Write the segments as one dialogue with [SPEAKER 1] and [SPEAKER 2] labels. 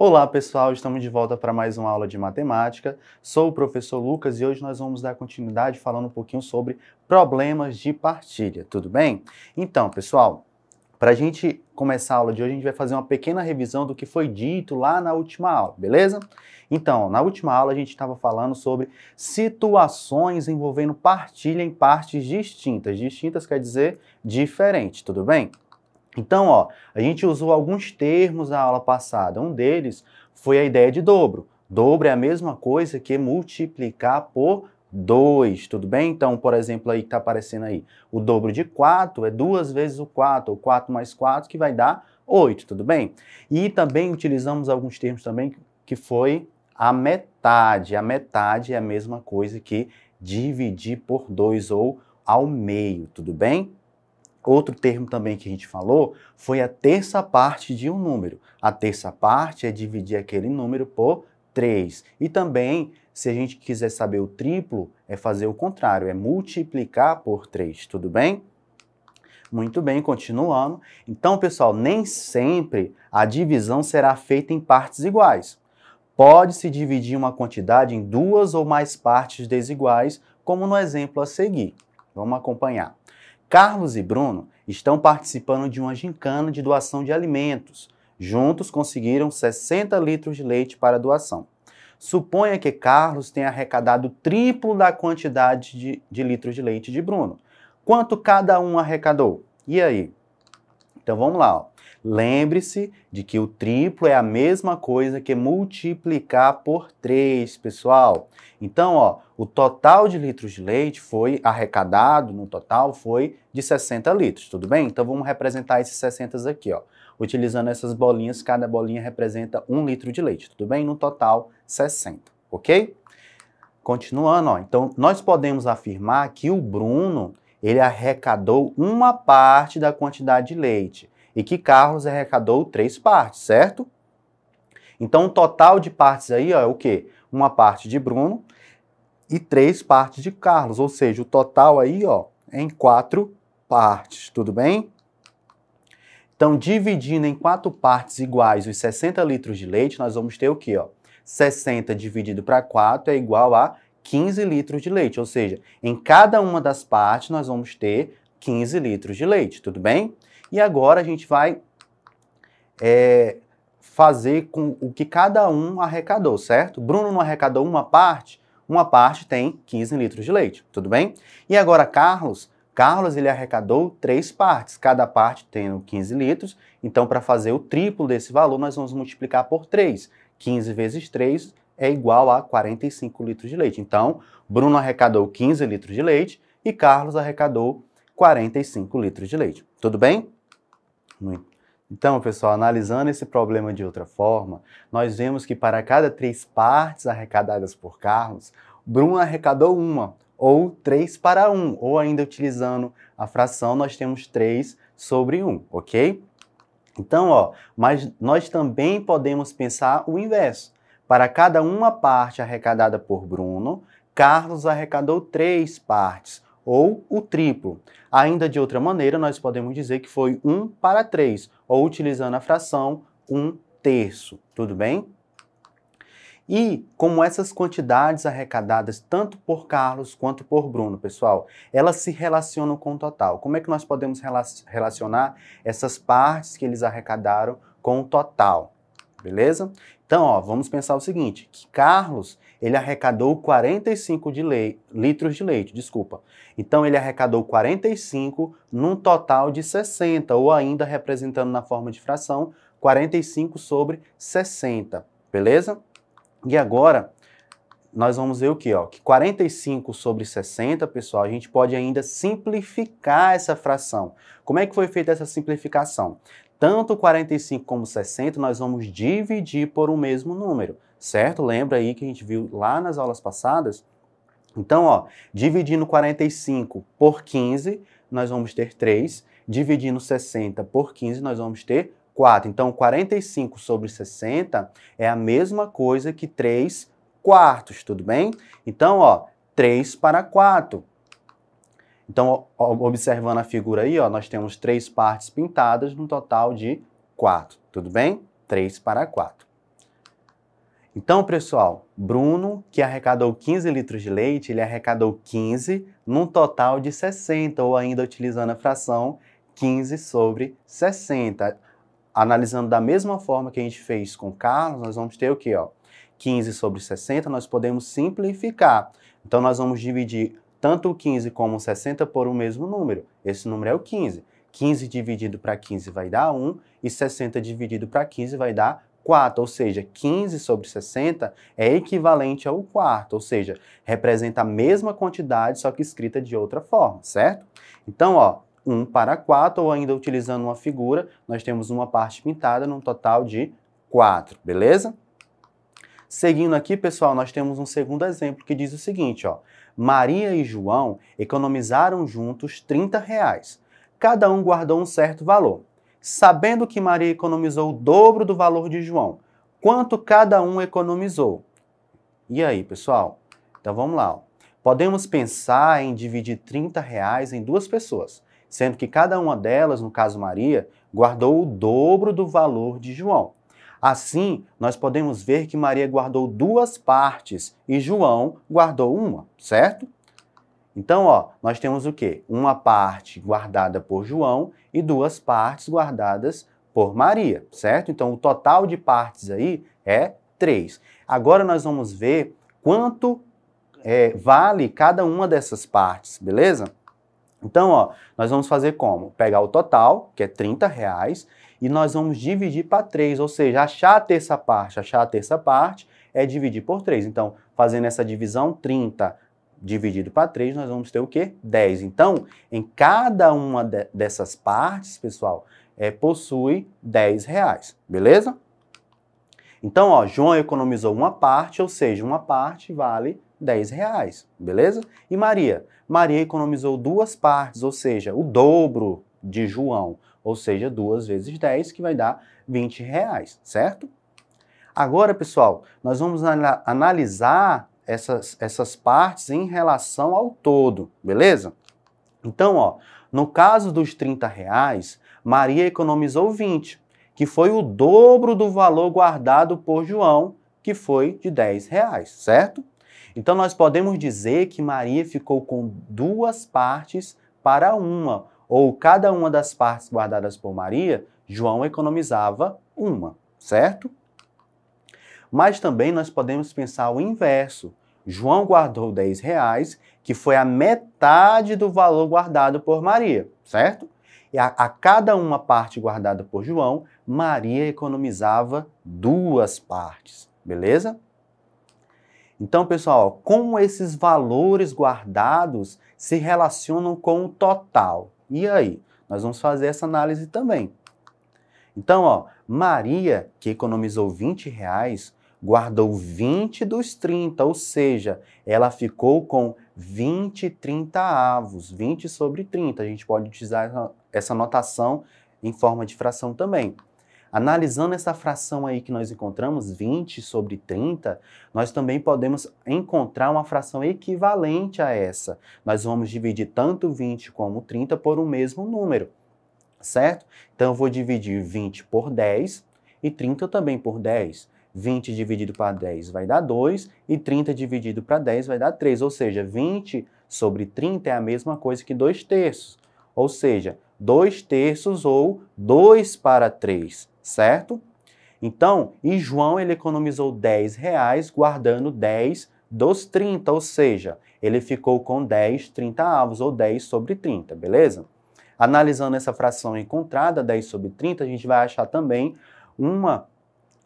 [SPEAKER 1] Olá pessoal, estamos de volta para mais uma aula de matemática. Sou o professor Lucas e hoje nós vamos dar continuidade falando um pouquinho sobre problemas de partilha, tudo bem? Então pessoal, para a gente começar a aula de hoje, a gente vai fazer uma pequena revisão do que foi dito lá na última aula, beleza? Então, na última aula a gente estava falando sobre situações envolvendo partilha em partes distintas. Distintas quer dizer diferente, tudo bem? Então, ó, a gente usou alguns termos na aula passada. Um deles foi a ideia de dobro. Dobro é a mesma coisa que multiplicar por 2, tudo bem? Então, por exemplo, aí que está aparecendo aí, o dobro de 4 é 2 vezes o 4, ou 4 mais 4, que vai dar 8, tudo bem? E também utilizamos alguns termos também que foi a metade. A metade é a mesma coisa que dividir por 2 ou ao meio, tudo bem? Outro termo também que a gente falou foi a terça parte de um número. A terça parte é dividir aquele número por 3. E também, se a gente quiser saber o triplo, é fazer o contrário, é multiplicar por 3, tudo bem? Muito bem, continuando. Então, pessoal, nem sempre a divisão será feita em partes iguais. Pode-se dividir uma quantidade em duas ou mais partes desiguais, como no exemplo a seguir. Vamos acompanhar. Carlos e Bruno estão participando de uma gincana de doação de alimentos. Juntos conseguiram 60 litros de leite para doação. Suponha que Carlos tenha arrecadado o triplo da quantidade de litros de leite de Bruno. Quanto cada um arrecadou? E aí? Então vamos lá, ó. Lembre-se de que o triplo é a mesma coisa que multiplicar por 3, pessoal. Então, ó, o total de litros de leite foi arrecadado, no total, foi de 60 litros, tudo bem? Então vamos representar esses 60 aqui, ó. Utilizando essas bolinhas, cada bolinha representa 1 litro de leite, tudo bem? No total, 60, ok? Continuando, ó, então nós podemos afirmar que o Bruno, ele arrecadou uma parte da quantidade de leite e que Carlos arrecadou 3 partes, certo? Então, o total de partes aí ó, é o quê? Uma parte de Bruno e 3 partes de Carlos, ou seja, o total aí ó, é em 4 partes, tudo bem? Então, dividindo em 4 partes iguais os 60 litros de leite, nós vamos ter o quê? Ó? 60 dividido para 4 é igual a 15 litros de leite, ou seja, em cada uma das partes nós vamos ter 15 litros de leite, tudo bem? E agora a gente vai fazer com o que cada um arrecadou, certo? Bruno não arrecadou uma parte tem 15 litros de leite, tudo bem? E agora Carlos ele arrecadou 3 partes, cada parte tendo 15 litros, então para fazer o triplo desse valor nós vamos multiplicar por 3. 15 vezes 3 é igual a 45 litros de leite. Então, Bruno arrecadou 15 litros de leite e Carlos arrecadou 45 litros de leite. Tudo bem? Então, pessoal, analisando esse problema de outra forma, nós vemos que para cada 3 partes arrecadadas por Carlos, Bruno arrecadou uma, ou 3 para 1, ou ainda utilizando a fração, nós temos 3 sobre 1, ok? Então, ó, mas nós também podemos pensar o inverso. Para cada uma parte arrecadada por Bruno, Carlos arrecadou 3 partes, ou o triplo. Ainda de outra maneira, nós podemos dizer que foi 1 para 3, ou utilizando a fração 1/3, tudo bem? E como essas quantidades arrecadadas tanto por Carlos quanto por Bruno, pessoal, elas se relacionam com o total. Como é que nós podemos relacionar essas partes que eles arrecadaram com o total? Beleza? Então, ó, vamos pensar o seguinte, que Carlos, ele arrecadou 45 litros de leite, desculpa. Então, ele arrecadou 45 num total de 60, ou ainda representando na forma de fração, 45 sobre 60, beleza? E agora, nós vamos ver o quê? Ó? Que 45 sobre 60, pessoal, a gente pode ainda simplificar essa fração. Como é que foi feita essa simplificação? Tanto 45 como 60, nós vamos dividir por um mesmo número, certo? Lembra aí que a gente viu lá nas aulas passadas? Então, ó, dividindo 45 por 15, nós vamos ter 3. Dividindo 60 por 15, nós vamos ter 4. Então, 45 sobre 60 é a mesma coisa que 3 quartos, tudo bem? Então, ó, 3 para 4. Então, observando a figura aí, ó, nós temos 3 partes pintadas num total de 4, tudo bem? 3 para 4. Então, pessoal, Bruno, que arrecadou 15 litros de leite, ele arrecadou 15 num total de 60, ou ainda utilizando a fração 15 sobre 60. Analisando da mesma forma que a gente fez com Carlos, nós vamos ter o quê? 15 sobre 60, nós podemos simplificar. Então, nós vamos dividir tanto o 15 como o 60 por um mesmo número. Esse número é o 15. 15 dividido para 15 vai dar 1, e 60 dividido para 15 vai dar 4, ou seja, 15 sobre 60 é equivalente ao quarto, ou seja, representa a mesma quantidade, só que escrita de outra forma, certo? Então, 1 para 4, ou ainda utilizando uma figura, nós temos uma parte pintada num total de 4, beleza? Seguindo aqui, pessoal, nós temos um segundo exemplo que diz o seguinte, Maria e João economizaram juntos R$ 30. Cada um guardou um certo valor. Sabendo que Maria economizou o dobro do valor de João, quanto cada um economizou? E aí, pessoal? Então vamos lá. Podemos pensar em dividir R$ 30 em duas pessoas, sendo que cada uma delas, no caso Maria, guardou o dobro do valor de João. Assim, nós podemos ver que Maria guardou duas partes e João guardou uma, certo? Então, nós temos o quê? Uma parte guardada por João e duas partes guardadas por Maria, certo? Então, o total de partes aí é 3. Agora, nós vamos ver quanto vale cada uma dessas partes, beleza? Então, nós vamos fazer como? Pegar o total, que é R$ 30, e nós vamos dividir para 3, ou seja, achar a terça parte é dividir por 3. Então, fazendo essa divisão, 30 dividido para 3, nós vamos ter o quê? 10. Então, em cada uma dessas partes, pessoal, possui R$ 10, beleza? Então, João economizou uma parte, ou seja, uma parte vale R$ 10, beleza? E Maria? Maria economizou duas partes, ou seja, o dobro de João, ou seja, 2 vezes 10, que vai dar R$ 20, certo? Agora, pessoal, nós vamos analisar essas partes em relação ao todo, beleza? Então, no caso dos R$ 30, Maria economizou 20, que foi o dobro do valor guardado por João, que foi de R$ 10, certo? Então, nós podemos dizer que Maria ficou com duas partes para uma, ou cada uma das partes guardadas por Maria, João economizava uma, certo? Mas também nós podemos pensar o inverso. João guardou R$ 10, que foi a metade do valor guardado por Maria, certo? E a cada uma parte guardada por João, Maria economizava duas partes, beleza? Então, pessoal, como esses valores guardados se relacionam com o total? E aí? Nós vamos fazer essa análise também. Então, Maria, que economizou R$ 20, guardou 20 dos 30, ou seja, ela ficou com 20 30avos, 20 sobre 30. A gente pode utilizar essa notação em forma de fração também. Analisando essa fração aí que nós encontramos, 20 sobre 30, nós também podemos encontrar uma fração equivalente a essa. Nós vamos dividir tanto 20 como 30 por um mesmo número, certo? Então, eu vou dividir 20 por 10 e 30 também por 10. 20 dividido para 10 vai dar 2 e 30 dividido para 10 vai dar 3. Ou seja, 20 sobre 30 é a mesma coisa que 2/3. Ou seja, 2/3 ou 2 para 3, certo? Então, e João ele economizou R$ 10 guardando 10 dos 30, ou seja, ele ficou com 10 30avos ou 10 sobre 30, beleza? Analisando essa fração encontrada, 10 sobre 30, a gente vai achar também uma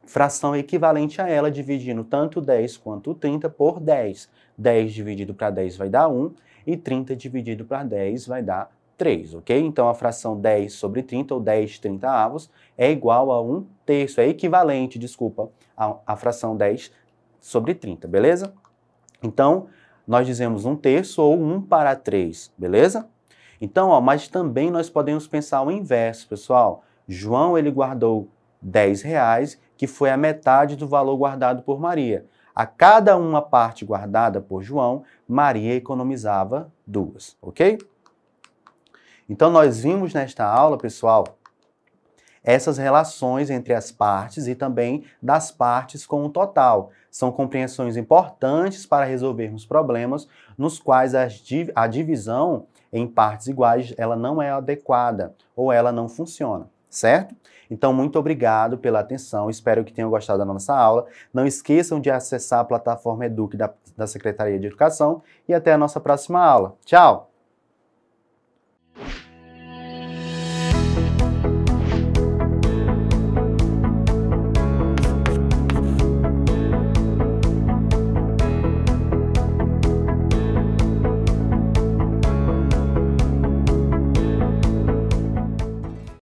[SPEAKER 1] fração equivalente a ela, dividindo tanto 10 quanto 30 por 10. 10 dividido para 10 vai dar 1 e 30 dividido para 10 vai dar 3, ok? Então, a fração 10 sobre 30, ou 10 30avos, é igual a 1/3, é equivalente, desculpa, à fração 10 sobre 30, beleza? Então, nós dizemos 1/3 ou 1 para 3, beleza? Então, mas também nós podemos pensar o inverso, pessoal. João, ele guardou R$ 10, que foi a metade do valor guardado por Maria. A cada uma parte guardada por João, Maria economizava 2, ok? Então, nós vimos nesta aula, pessoal, essas relações entre as partes e também das partes com o total. São compreensões importantes para resolvermos problemas nos quais a divisão em partes iguais ela não é adequada ou ela não funciona, certo? Então, muito obrigado pela atenção, espero que tenham gostado da nossa aula. Não esqueçam de acessar a plataforma Eduque da Secretaria de Educação e até a nossa próxima aula. Tchau!